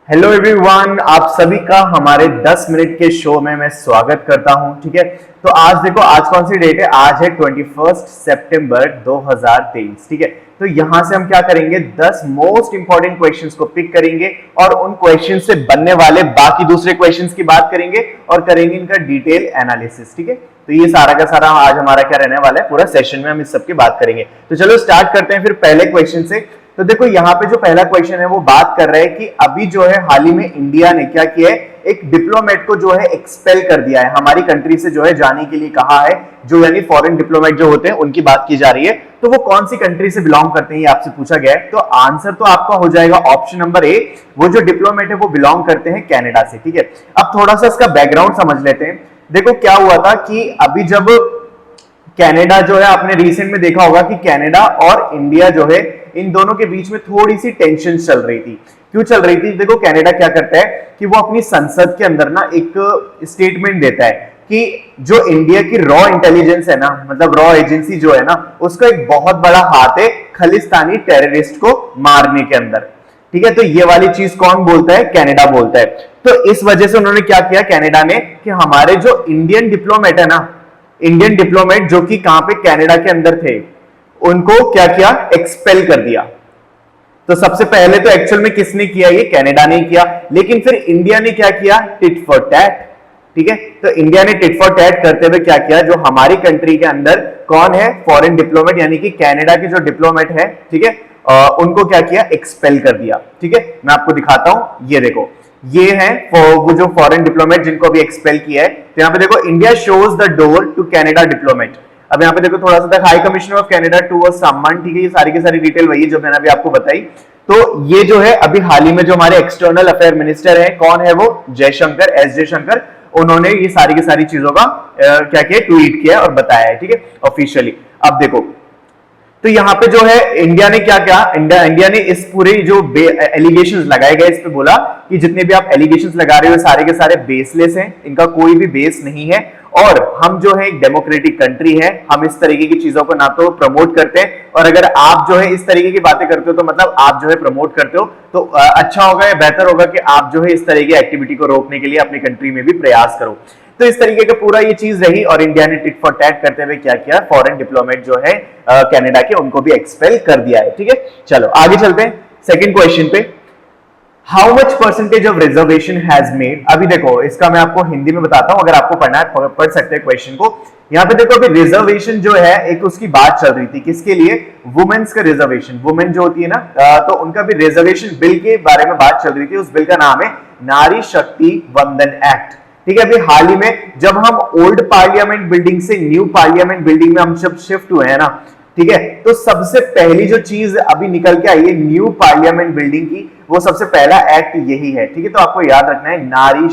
Hello everyone, आप सभी का हमारे 10 मिनट के शो में मैं स्वागत करता हूं। ठीक है, तो आज देखो, आज कौन सी डेट है? आज है 21 सितंबर 2023। ठीक है, तो यहां से हम क्या करेंगे, 10 मोस्ट इंपॉर्टेंट क्वेश्चंस को पिक करेंगे और उन क्वेश्चंस से बनने वाले बाकी दूसरे क्वेश्चंस की बात करेंगे और करेंगे इनका डिटेल एनालिसिस। ठीक है, तो ये सारा का सारा आज हमारा क्या रहने वाला है, पूरा सेशन में हम इस सब की बात करेंगे। तो चलो स्टार्ट करते हैं फिर पहले क्वेश्चन से। तो देखो, यहाँ पे जो पहला क्वेश्चन है वो बात कर रहा है कि अभी जो है हाल ही में इंडिया ने क्या किया है, एक डिप्लोमेट को जो है एक्सपेल कर दिया है, हमारी कंट्री से जो है जाने के लिए कहा है। जो यानी फॉरेन डिप्लोमेट जो होते हैं उनकी बात की जा रही है। तो वो कौन सी कंट्री से बिलोंग करते हैं ये आपसे पूछा गया है। तो आंसर तो आपका हो जाएगा ऑप्शन नंबर ए, वो जो डिप्लोमेट है वो बिलोंग करते हैं कनाडा से। ठीक है, अब थोड़ा सा इसका बैकग्राउंड समझ लेते हैं। देखो क्या हुआ था कि अभी जब कनाडा जो है, आपने रिसेंट में देखा होगा कि कनाडा और इंडिया जो है, इन दोनों के बीच में थोड़ी सी टेंशन चल रही थी। क्यों चल रही थी? देखो, कनाडा क्या करता है कि वो अपनी संसद के अंदर ना एक स्टेटमेंट देता है कि जो इंडिया की रॉ इंटेलिजेंस है ना, मतलब रॉ एजेंसी जो है ना, उसका एक बहुत बड़ा हाथ है खालिस्तानी टेररिस्ट को मारने के अंदर। ठीक है, तो ये वाली चीज कौन बोलता है? कनाडा बोलता है। तो इस वजह से उन्होंने क्या किया कनाडा ने कि हमारे जो इंडियन डिप्लोमेट है ना, इंडियन डिप्लोमेट जो कि कहां पे, कनाडा के अंदर थे, उनको क्या किया, एक्सपेल कर दिया। तो सबसे पहले तो एक्चुअल में किसने किया? ये कनाडा ने किया, लेकिन फिर इंडिया ने क्या किया, टिट फॉर टैट। ठीक है, तो इंडिया ने टिट फॉर टैट करते हुए क्या किया, जो हमारी कंट्री के अंदर कौन है, फॉरेन डिप्लोमेट यानी कि कनाडा के जो डिप्लोमेट है, ठीक है, उनको क्या किया, एक्सपेल कर दिया। ठीक है, मैं आपको दिखाता हूं, ये देखो, ये है वो जो फॉरेन डिप्लोमेट जिनको अभी एक्सपेल किया है। तो यहां पे देखो, India shows the door to Canada diplomat. अब यहाँ पे देखो थोड़ा सा तक, high commissioner of Canada to सम्मान। ठीक है, ये सारी की सारी डिटेल वही जो मैंने अभी आपको बताई। तो ये जो है अभी हाल ही में जो हमारे एक्सटर्नल अफेयर मिनिस्टर है, कौन है वो? जयशंकर, एस जयशंकर। उन्होंने ये सारी की सारी चीजों का क्या किया, ट्वीट किया और बताया है। ठीक है, ऑफिशियली। अब देखो, तो यहाँ पे जो है इंडिया ने क्या किया, इंडिया ने इस पूरे जो एलिगेशंस लगाए गए, इस पे बोला कि जितने भी आप एलिगेशंस लगा रहे हो सारे के सारे बेसलेस हैं, इनका कोई भी बेस नहीं है। और हम जो है एक डेमोक्रेटिक कंट्री है, हम इस तरीके की चीजों को ना तो प्रमोट करते हैं, और अगर आप जो है इस तरीके की बातें करते हो तो मतलब आप जो है प्रमोट करते हो, तो अच्छा होगा या बेहतर होगा कि आप जो है इस तरीके की एक्टिविटी को रोकने के लिए अपनी कंट्री में भी प्रयास करो। तो इस तरीके का पूरा ये चीज रही, और इंडिया ने टिट फॉर टैट करते हुए क्या किया, फॉरेन डिप्लोमेट जो है कनाडा के, उनको भी एक्सपेल कर दिया है। ठीक है, चलो आगे चलते हैं सेकंड क्वेश्चन पे। How much percentage of reservation has made? अभी देखो, इसका मैं आपको हिंदी में बताता हूं, अगर आपको पढ़ना है पढ़ सकते हैं क्वेश्चन को। यहाँ पे देखो, अभी रिजर्वेशन जो है, एक उसकी बात चल रही थी, किसके लिए? वुमेन्स का रिजर्वेशन। वुमेन जो होती है ना, तो उनका भी रिजर्वेशन बिल के बारे में बात चल रही थी। उस बिल का नाम है नारी शक्ति वंदन एक्ट। ठीक है, अभी हाल ही में जब हम ओल्ड पार्लियामेंट बिल्डिंग से न्यू पार्लियामेंट बिल्डिंग में हम जब शिफ्ट हुए हैं ना, ठीक है, तो सबसे पहली जो चीज अभी निकल के आई है न्यू पार्लियामेंट बिल्डिंग की, वो सबसे पहला एक्ट यही है। ठीक है, तो आपको याद रखना है नारी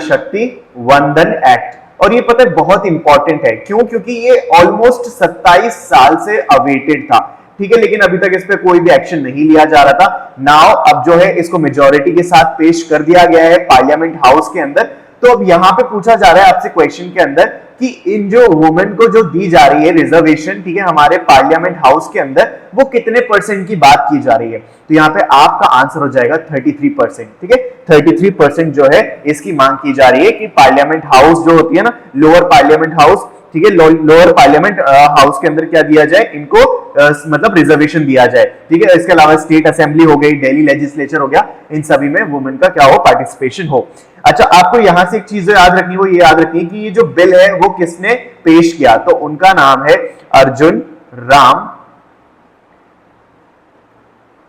शक्ति वंदन एक्ट। और ये पता है बहुत इंपॉर्टेंट है, क्यों? क्योंकि ये ऑलमोस्ट 27 साल से अवेटेड था। ठीक है, लेकिन अभी तक इस पे कोई भी एक्शन नहीं लिया जा रहा था। नाउ अब जो है इसको मेजॉरिटी के साथ पेश कर दिया गया है पार्लियामेंट हाउस के अंदर। तो अब यहां पे पूछा जा रहा है आपसे क्वेश्चन के अंदर कि इन जो वुमेन को जो दी जा रही है रिजर्वेशन, ठीक है, हमारे पार्लियामेंट हाउस के अंदर, वो कितने परसेंट की बात की जा रही है? तो यहाँ पे आपका आंसर हो जाएगा 33%। ठीक है, 33% जो है इसकी मांग की जा रही है कि पार्लियामेंट हाउस जो होती है ना, लोअर पार्लियामेंट हाउस, ठीक है, लोअर पार्लियामेंट हाउस के अंदर क्या दिया जाए, इनको मतलब रिजर्वेशन दिया जाए। ठीक है, इसके अलावा स्टेट असेंबली हो गई, दिल्ली लेजिस्लेचर हो गया, इन सभी में वुमेन का क्या हो, पार्टिसिपेशन हो। अच्छा, आपको यहां से एक चीज याद रखनी, वो ये याद रखनी कि ये जो बिल है वो किसने पेश किया, तो उनका नाम है अर्जुन राम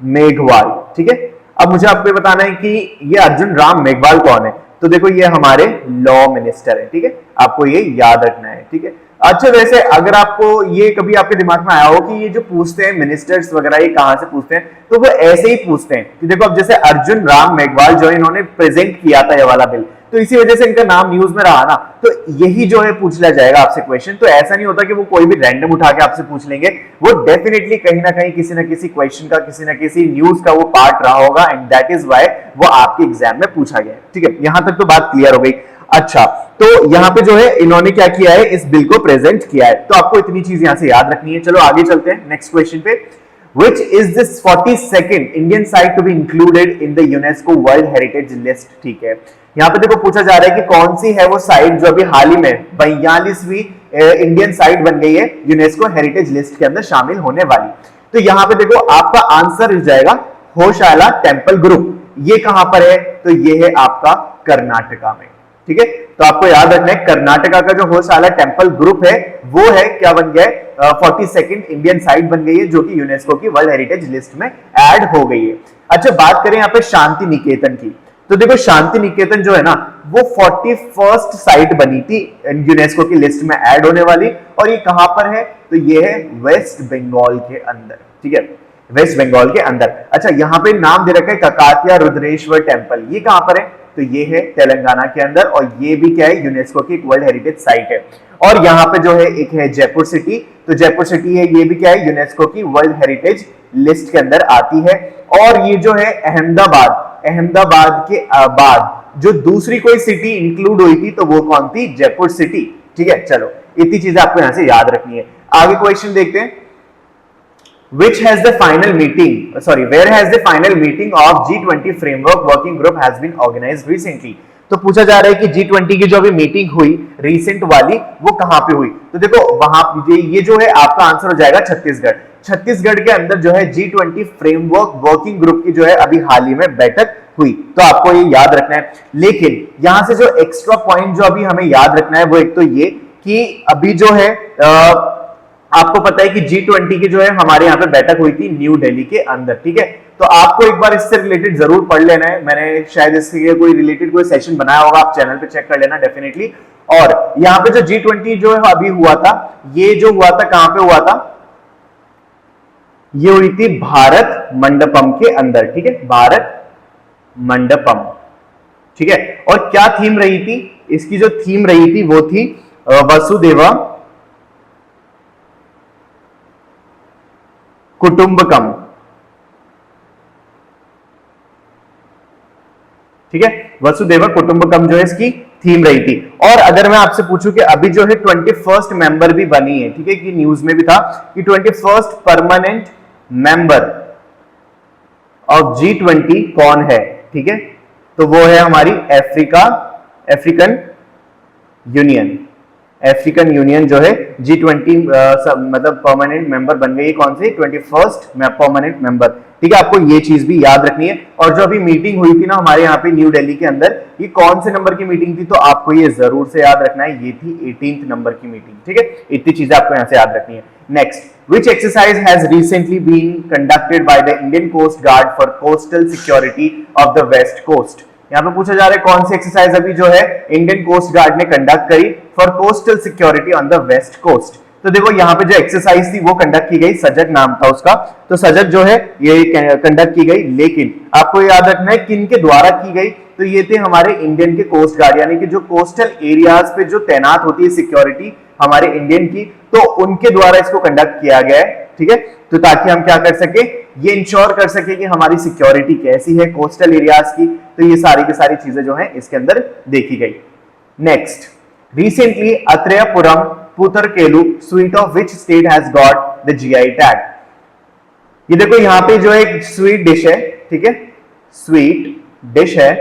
मेघवाल। ठीक है, अब मुझे आपको बताना है कि ये अर्जुन राम मेघवाल कौन है। तो देखो, ये हमारे लॉ मिनिस्टर है। ठीक है, आपको ये याद रखना है। ठीक है, अच्छा, वैसे अगर आपको ये कभी आपके दिमाग में आया हो कि ये जो पूछते हैं मिनिस्टर्स वगैरह, ये कहां से पूछते हैं, तो वो ऐसे ही पूछते हैं कि देखो, अब जैसे अर्जुन राम मेघवाल जो इन्होंने प्रेजेंट किया था ये वाला बिल, तो इसी वजह से इनका नाम न्यूज में रहा ना, तो यही जो है पूछ लिया जाएगा आपसे क्वेश्चन। तो ऐसा नहीं होता कि वो कोई भी रैंडम उठा के आपसे पूछ लेंगे, वो डेफिनेटली कहीं ना कहीं किसी ना किसी क्वेश्चन का, किसी ना किसी न्यूज का वो पार्ट रहा होगा, एंड दैट इज वाई वो आपके एग्जाम में पूछा गया है। ठीक है, यहां तक तो बात क्लियर हो गई। अच्छा, तो यहां पे जो है इन्होंने क्या किया है, इस बिल को प्रेजेंट किया है, तो आपको इतनी चीज यहां से याद रखनी है। चलो आगे चलते हैं नेक्स्ट क्वेश्चन पे। Which is this 42nd Indian site to be included in the UNESCO World Heritage List? ठीक है, यहाँ पे देखो पूछा जा रहा है कि कौन सी है वो साइट जो अभी हाल ही में 42वीं इंडियन साइट बन गई है यूनेस्को हेरिटेज लिस्ट के अंदर शामिल होने वाली। तो यहाँ पे देखो आपका आंसर हो जाएगा होशाला टेम्पल ग्रुप। ये कहां पर है? तो ये है आपका कर्नाटका में। ठीक है, तो आपको याद रखना है कर्नाटका का जो होशाला टेम्पल ग्रुप है वो है क्या बन गया है? 42nd इंडियन साइट बन गई है जो कि यूनेस्को की वर्ल्ड हेरिटेज लिस्ट में ऐड हो गई है। अच्छा, बात करें यहाँ पे शांति निकेतन की, तो देखो शांति निकेतन जो है ना वो 41st साइट बनी थी यूनेस्को की लिस्ट में ऐड होने वाली, और ये कहां पर है? तो ये है वेस्ट बंगाल के अंदर। ठीक है, वेस्ट बंगाल के अंदर। अच्छा, यहाँ पे नाम दे रखा है ककातिया रुद्रेश्वर टेम्पल, ये कहां पर है? तो ये है तेलंगाना के अंदर, और ये भी क्या है? यूनेस्को की एक वर्ल्ड हेरिटेज साइट है। और यहाँ पे जो है एक है जयपुर सिटी, तो जयपुर सिटी है, ये भी क्या है? यूनेस्को की वर्ल्ड हेरिटेज लिस्ट के अंदर आती है। और ये जो है अहमदाबाद, अहमदाबाद के बाद जो दूसरी कोई सिटी इंक्लूड हुई थी तो वो कौन थी? जयपुर सिटी। ठीक है, चलो इतनी चीजें आपको यहां से याद रखनी है। आगे क्वेश्चन देखते हैं। Which has the final meeting? Sorry, where has the final meeting of G20 framework working group has been organized recently? तो पूछा जा रहा है कि G20 की जो अभी मीटिंग हुई रिसेंट वाली वो कहां पे हुई? तो देखो वहां ये जो है आपका आंसर हो जाएगा छत्तीसगढ़। छत्तीसगढ़ के अंदर जो है G20 फ्रेमवर्क वर्किंग ग्रुप की जो है अभी हाल ही में बैठक हुई, तो आपको ये याद रखना है। लेकिन यहां से जो एक्स्ट्रा पॉइंट जो अभी हमें याद रखना है वो एक तो ये कि अभी जो है आपको पता है कि G20 की जो है हमारे यहाँ पे बैठक हुई थी न्यू दिल्ली के अंदर। ठीक है, तो आपको एक बार इससे रिलेटेड जरूर पढ़ लेना है। मैंने शायद इसके कोई रिलेटेड कोई सेशन बनाया होगा, आप चैनल पे चेक कर लेना डेफिनेटली। और यहाँ पे जो G20 जो है अभी हुआ था, ये जो हुआ था कहां पे हुआ था? ये हुई थी भारत मंडपम के अंदर। ठीक है, भारत मंडपम। ठीक है, और क्या थीम रही थी? इसकी जो थीम रही थी वो थी वसुदेवा कुटुंबकम। ठीक है, वसुदेवा कुटुंबकम जो है इसकी थीम रही थी। और अगर मैं आपसे पूछूं कि अभी जो है 21st मेंबर भी बनी है, ठीक है, कि न्यूज में भी था कि 21st permanent member of G20 कौन है? ठीक है, तो वो है हमारी अफ्रीकन यूनियन। अफ्रीकन यूनियन जो है G20 मतलब परमानेंट मेंबर बन गई। कौन सी? 21st permanent member. ठीक है, आपको ये चीज भी याद रखनी है। और जो अभी मीटिंग हुई थी ना हमारे यहाँ पे न्यू दिल्ली के अंदर, ये कौन से नंबर की मीटिंग थी? तो आपको ये जरूर से याद रखना है, ये थी 18th नंबर की मीटिंग। ठीक है, इतनी चीजें आपको यहाँ से याद रखनी है। Next, which exercise has recently been conducted by the Indian coast guard for coastal security of the west coast? यहाँ पे पूछा जा रहा है कौन सी एक्सरसाइज अभी जो है इंडियन कोस्ट गार्ड ने कंडक्ट करी for coastal security on the west coast? तो देखो यहाँ पे जो एक्सरसाइज थी वो कंडक्ट की गई, सजग नाम था उसका। तो सजग जो है ये कंडक्ट की गई, लेकिन आपको याद रखना है किन के द्वारा की गई? तो ये थे हमारे इंडियन के कोस्ट गार्ड, यानी कि जो कोस्टल एरियाज पे जो तैनात होती है सिक्योरिटी हमारे इंडियन की, तो उनके द्वारा इसको कंडक्ट किया गया है। ठीक है, तो ताकि हम क्या कर सके, ये इंश्योर कर सके कि हमारी सिक्योरिटी कैसी है कोस्टल एरियाज की। तो ये सारी की सारी चीजें जो हैं इसके अंदर देखी गई। Next, recently Atreyapuram Putharekulu sweet of which state has got the GI tag? ये देखो यहाँ पे जो एक स्वीट डिश है, ठीक है, स्वीट डिश है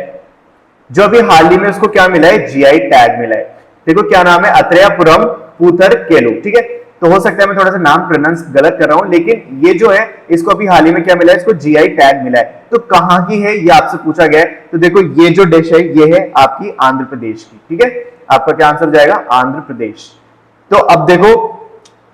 जो अभी हाल ही में उसको क्या मिला है? जीआई टैग मिला है। देखो क्या नाम है? अत्रेयपुरम पुतरकेलू। ठीक है, तो हो सकता है मैं थोड़ा सा नाम प्रोनाउंस गलत कर रहा हूं, लेकिन ये जो है इसको अभी हाल ही में क्या मिला है? इसको जीआई टैग मिला है। तो कहां की है ये आपसे पूछा गया है। तो देखो ये जो डिश है ये है आपकी आंध्र प्रदेश की। ठीक है, आपका क्या आंसर जाएगा? आंध्र प्रदेश। तो अब देखो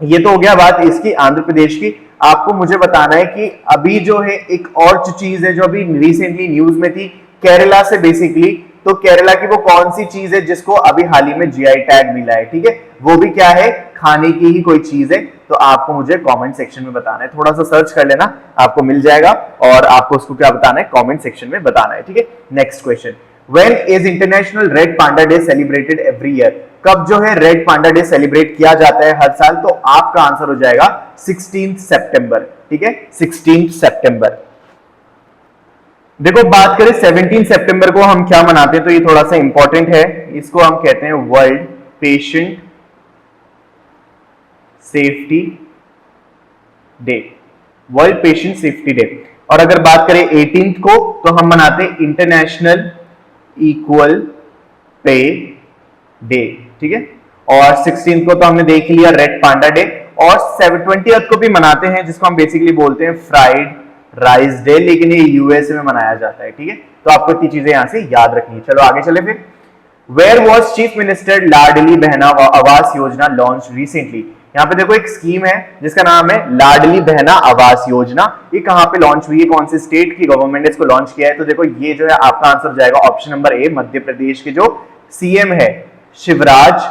ये तो हो गया बात इसकी आंध्र प्रदेश की। आपको मुझे बताना है कि अभी जो है एक और चीज है जो अभी रिसेंटली न्यूज में थी केरला से बेसिकली। तो केरला की वो कौन सी चीज है जिसको अभी हाल ही में जीआई टैग मिला है? ठीक है, वो भी क्या है? खाने की ही कोई चीज है। तो आपको मुझे कमेंट सेक्शन में बताना है, थोड़ा सा सर्च कर लेना, आपको मिल जाएगा और आपको उसको क्या बताना है? कमेंट सेक्शन में बताना है। ठीक है, next question, when is international red panda day celebrated every year? कब जो है रेड पांडा डे सेलिब्रेट किया जाता है हर साल? तो आपका आंसर हो जाएगा 16 सितंबर। ठीक है, 16 सितंबर। देखो बात करें 17 सितंबर को हम क्या मनाते हैं, तो ये थोड़ा सा इंपॉर्टेंट है। इसको हम कहते हैं world patient safety day. World patient safety day. और अगर बात करें 18th को, तो हम मनाते हैं इंटरनेशनल इक्वल पे डे, ठीक है। और 16th को तो हमने देख लिया रेड पांडा डे। और 20th को भी मनाते हैं, जिसको हम बेसिकली बोलते हैं फ्राइड राइस डे, लेकिन ये यूएसए में मनाया जाता है, ठीक है। तो आपको इतनी चीजें यहां से याद रखनी है। चलो आगे चले फिर। Where was chief minister Ladli Behna Awas Yojana launch recently. यहाँ पे देखो एक स्कीम है जिसका नाम है लाडली बहना आवास योजना। ये कहां पे लॉन्च हुई है, कौन से स्टेट की गवर्नमेंट ने इसको लॉन्च किया है? तो देखो ये जो है आपका आंसर हो जाएगा option number A, Madhya Pradesh के जो सीएम है शिवराज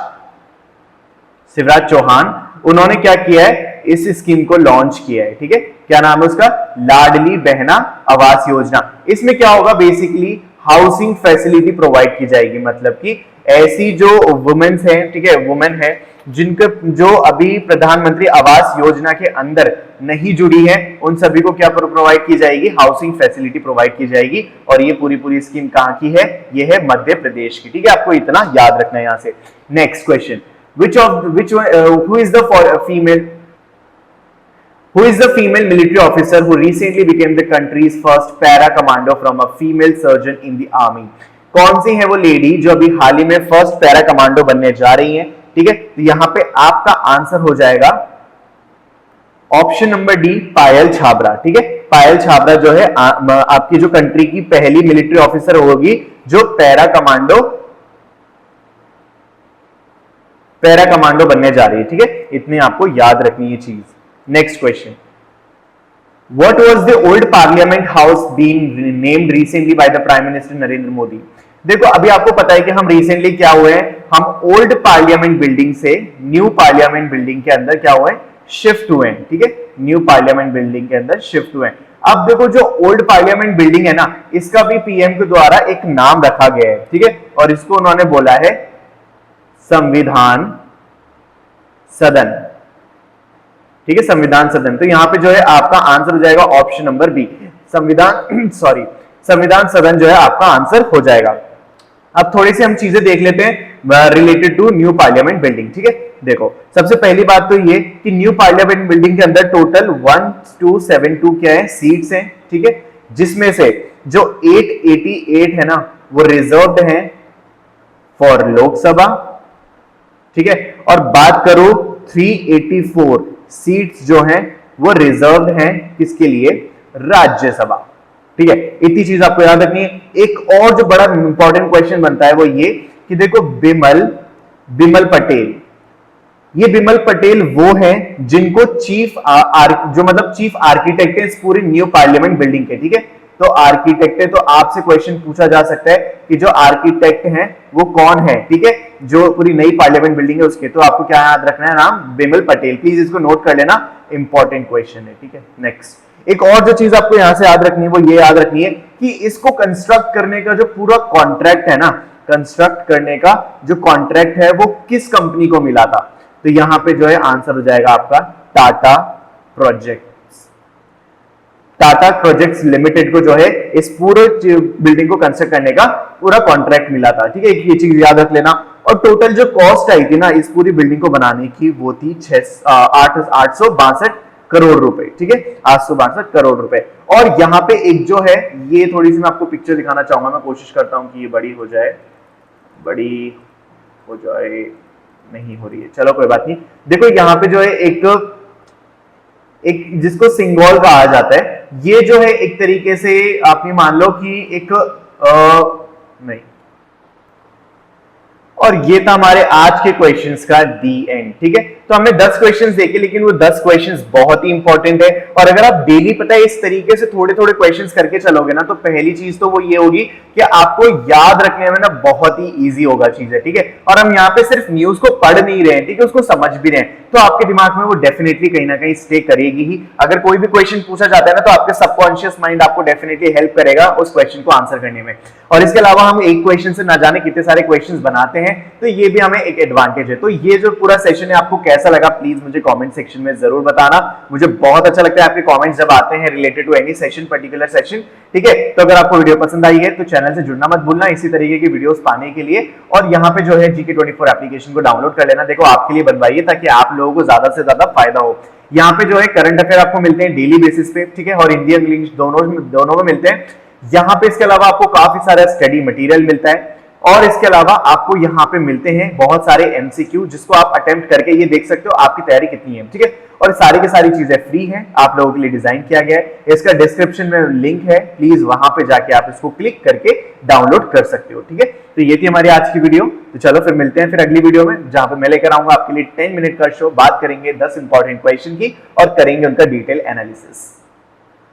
चौहान, उन्होंने क्या किया है, इस स्कीम को लॉन्च किया है, ठीक है। क्या नाम है उसका? लाडली बहना आवास योजना। इसमें क्या होगा, बेसिकली हाउसिंग फैसिलिटी प्रोवाइड की जाएगी, मतलब कि ऐसी जो वुमेन्स हैं, ठीक है, वुमेन है जिनके जो अभी प्रधानमंत्री आवास योजना के अंदर नहीं जुड़ी है, उन सभी को क्या प्रोवाइड की जाएगी? हाउसिंग फैसिलिटी प्रोवाइड की जाएगी। और ये पूरी स्कीम कहां की है? ये है मध्य प्रदेश की, ठीक है। आपको इतना याद रखना है यहां से। Next question, who is the female military officer who recently became the country's first para commando from a female surgeon in the army? कौन सी है वो लेडी जो अभी हाल ही में फर्स्ट पैरा कमांडो बनने जा रही है, ठीक है। तो यहां पे आपका आंसर हो जाएगा ऑप्शन नंबर डी, पायल छाबरा, ठीक है। पायल छाबरा जो है आपकी जो कंट्री की पहली मिलिट्री ऑफिसर होगी जो पैरा कमांडो बनने जा रही है, ठीक है। इतनी आपको याद रखनी है चीज। Next question, what was the old parliament house being named recently by the prime minister Narendra Modi? देखो अभी आपको पता है कि हम रिसेंटली क्या हुए हैं, हम ओल्ड पार्लियामेंट बिल्डिंग से न्यू पार्लियामेंट बिल्डिंग के अंदर क्या हुए, शिफ्ट हुए हैं, ठीक है। न्यू पार्लियामेंट बिल्डिंग के अंदर शिफ्ट हुए हैं। अब देखो जो ओल्ड पार्लियामेंट बिल्डिंग है ना, इसका भी पीएम के द्वारा एक नाम रखा गया है, ठीक है। और इसको उन्होंने बोला है संविधान सदन, ठीक है, संविधान सदन। तो यहां पे जो है आपका आंसर हो जाएगा ऑप्शन नंबर बी, संविधान सदन जो है आपका आंसर हो जाएगा। अब थोड़ी सी हम चीजें देख लेते हैं related to new parliament building, ठीक है। देखो सबसे पहली बात तो ये कि न्यू पार्लियामेंट बिल्डिंग के अंदर टोटल 1272 क्या है, सीट्स हैं, ठीक है। जिसमें से जो 888 है ना वो रिजर्व्ड है फॉर लोकसभा, ठीक है। और बात करो 384 सीट्स जो हैं वो रिजर्व्ड हैं किसके लिए? राज्यसभा, ठीक है। इतनी चीज आपको याद रखनी है। एक और जो बड़ा इंपॉर्टेंट क्वेश्चन बनता है वो ये कि देखो बिमल पटेल, ये बिमल पटेल वो हैं जिनको चीफ आर्किटेक्ट है इस पूरी न्यू पार्लियामेंट बिल्डिंग के, ठीक है। तो आर्किटेक्ट है, तो आपसे क्वेश्चन पूछा जा सकता है कि जो आर्किटेक्ट हैं वो कौन है, ठीक है, जो पूरी नई पार्लियामेंट बिल्डिंग है उसके। तो आपको क्या याद रखना है? नाम बिमल पटेल। प्लीज इसको नोट कर लेना, इंपॉर्टेंट क्वेश्चन है, ठीक है। नेक्स्ट, एक और जो चीज आपको यहां से याद रखनी है वो ये याद रखनी है कि इसको कंस्ट्रक्ट करने का जो पूरा कॉन्ट्रैक्ट है ना, कंस्ट्रक्ट करने का जो कॉन्ट्रैक्ट है वो किस कंपनी को मिला था? तो यहां पे जो है आंसर हो जाएगा आपका टाटा प्रोजेक्ट्स लिमिटेड को जो है इस पूरे बिल्डिंग को कंस्ट्रक्ट करने का पूरा कॉन्ट्रैक्ट मिला था, ठीक है। ये चीज याद रख लेना। और टोटल जो कॉस्ट आई थी ना इस पूरी बिल्डिंग को बनाने की वो थी 862 करोड़ रुपए, ठीक है, 862 करोड़ रुपए। और यहाँ पे एक जो है ये थोड़ी सी मैं आपको पिक्चर दिखाना चाहूंगा, मैं कोशिश करता हूं कि ये बड़ी हो जाए, नहीं हो रही है, चलो कोई बात नहीं। देखो यहाँ पे जो है एक जिसको सिंगोल कहा जाता है, ये जो है एक तरीके से आप ये मान लो कि एक नहीं, और ये था हमारे आज के क्वेश्चंस का दी एंड, ठीक है। तो हमने 10 क्वेश्चंस देखे, लेकिन वो 10 क्वेश्चंस बहुत ही इंपॉर्टेंट है। और अगर आप डेली पता है इस तरीके से थोड़े थोड़े क्वेश्चंस करके चलोगे ना, तो पहली चीज तो वो ये होगी कि आपको याद रखने में ना बहुत ही इजी होगा चीजें, ठीक है। और हम यहाँ पे सिर्फ न्यूज को पढ़ नहीं रहे हैं, ठीक है, उसको समझ भी रहे हैं, तो आपके दिमाग में वो डेफिनेटली कहीं ना कहीं स्टे करेगी ही। अगर कोई भी क्वेश्चन पूछा जाता है ना, तो आपके सबकॉन्शियस माइंड आपको डेफिनेटली हेल्प करेगा उस क्वेश्चन को आंसर करने में। और इसके अलावा हम एक क्वेश्चन से ना जाने कितने सारे क्वेश्चंस बनाते हैं, तो ये भी हमें एक एडवांटेज है। तो ये जो पूरा सेशन है आपको कैसा लगा प्लीज मुझे कमेंट सेक्शन में जरूर बताना। मुझे बहुत अच्छा लगता है आपके कमेंट्स जब आते हैं related to any session, particular session, ठीक है। तो अगर आपको वीडियो पसंद आई है तो चैनल से जुड़ना मत भूलना इसी तरीके की वीडियोस पाने के लिए। और यहाँ पे जो है GK24 एप्लीकेशन को डाउनलोड कर लेना। देखो आपके लिए बनवाइए ताकि आप लोगों को ज्यादा से ज्यादा फायदा हो। यहाँ पे जो है करंट अफेयर आपको मिलते हैं डेली बेसिस पे, ठीक है, और हिंदी इंग्लिश दोनों में मिलते हैं। यहाँ पे इसके अलावा आपको काफी सारा स्टडी मटेरियल मिलता है, और इसके अलावा आपको यहाँ पे मिलते हैं बहुत सारे एमसीक्यू जिसको आप अटेम्प्ट करके ये देख सकते हो आपकी तैयारी कितनी है, ठीक है। और सारी की सारी चीजें फ्री हैं, आप लोगों के लिए डिजाइन किया गया है। इसका डिस्क्रिप्शन में लिंक है, प्लीज वहां पे जाके आप इसको क्लिक करके डाउनलोड कर सकते हो, ठीक है। तो ये थी हमारी आज की वीडियो। तो चलो फिर मिलते हैं फिर अगली वीडियो में, जहां पे मैं लेकर आऊंगा आपके लिए 10 मिनट का शो, बात करेंगे 10 इंपॉर्टेंट क्वेश्चन की और करेंगे उनका डिटेल एनालिसिस।